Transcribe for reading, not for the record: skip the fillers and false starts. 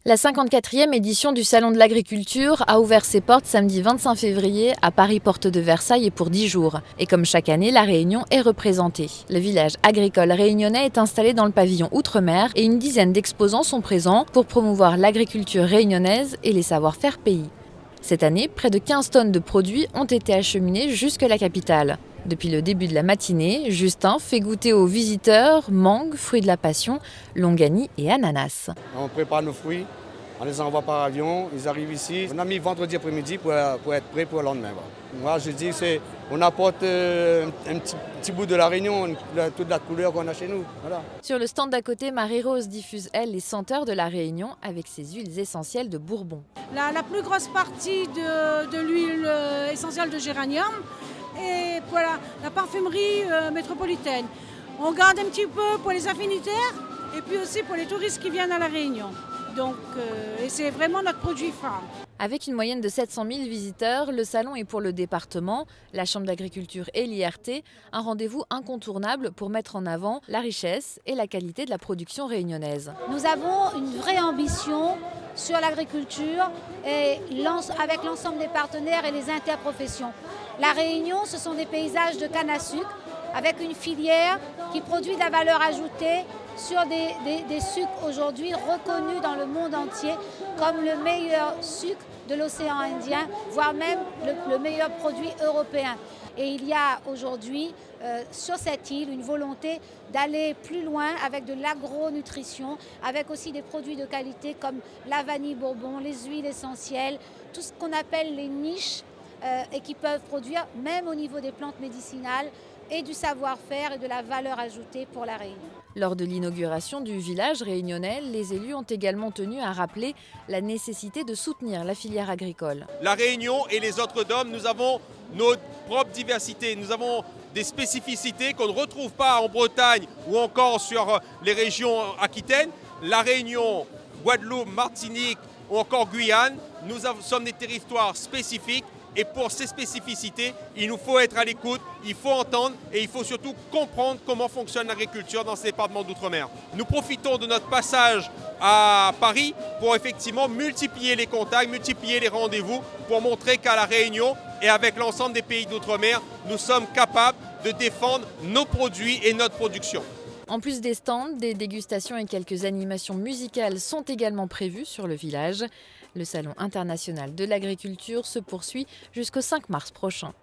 La 54e édition du Salon de l'Agriculture a ouvert ses portes samedi 25 février à Paris Porte de Versailles et pour 10 jours. Et comme chaque année, la Réunion est représentée. Le village agricole réunionnais est installé dans le pavillon Outre-mer et une dizaine d'exposants sont présents pour promouvoir l'agriculture réunionnaise et les savoir-faire pays. Cette année, près de 15 tonnes de produits ont été acheminés jusque la capitale. Depuis le début de la matinée, Justin fait goûter aux visiteurs mangue, fruits de la passion, longanies et ananas. On prépare nos fruits, on les envoie par avion, ils arrivent ici. On a mis vendredi après-midi pour être prêt pour le lendemain. Moi je dis on apporte un petit bout de la Réunion, toute la couleur qu'on a chez nous. Voilà. Sur le stand d'à côté, Marie-Rose diffuse, elle, les senteurs de la Réunion avec ses huiles essentielles de Bourbon. La plus grosse partie de l'huile essentielle de géranium et voilà, la parfumerie métropolitaine. On garde un petit peu pour les affinitaires et puis aussi pour les touristes qui viennent à la Réunion. Donc, et c'est vraiment notre produit phare. Avec une moyenne de 700 000 visiteurs, le salon est pour le département, la Chambre d'agriculture et l'IRT, un rendez-vous incontournable pour mettre en avant la richesse et la qualité de la production réunionnaise. Nous avons une vraie ambition sur l'agriculture et avec l'ensemble des partenaires et les interprofessions. La Réunion, ce sont des paysages de canne à sucre avec une filière qui produit de la valeur ajoutée sur des sucres aujourd'hui reconnus dans le monde entier comme le meilleur sucre de l'océan Indien, voire même le meilleur produit européen. Et il y a aujourd'hui sur cette île une volonté d'aller plus loin avec de l'agronutrition, avec aussi des produits de qualité comme la vanille bourbon, les huiles essentielles, tout ce qu'on appelle les niches et qui peuvent produire même au niveau des plantes médicinales et du savoir-faire et de la valeur ajoutée pour la Réunion. Lors de l'inauguration du village réunionnais, les élus ont également tenu à rappeler la nécessité de soutenir la filière agricole. La Réunion et les autres DOM, nous avons notre propre diversité, nous avons des spécificités qu'on ne retrouve pas en Bretagne ou encore sur les régions aquitaines. La Réunion, Guadeloupe, Martinique ou encore Guyane, nous sommes des territoires spécifiques. Et pour ces spécificités, il nous faut être à l'écoute, il faut entendre et il faut surtout comprendre comment fonctionne l'agriculture dans ces départements d'outre-mer. Nous profitons de notre passage à Paris pour effectivement multiplier les contacts, multiplier les rendez-vous pour montrer qu'à La Réunion et avec l'ensemble des pays d'outre-mer, nous sommes capables de défendre nos produits et notre production. En plus des stands, des dégustations et quelques animations musicales sont également prévues sur le village. Le Salon international de l'agriculture se poursuit jusqu'au 5 mars prochain.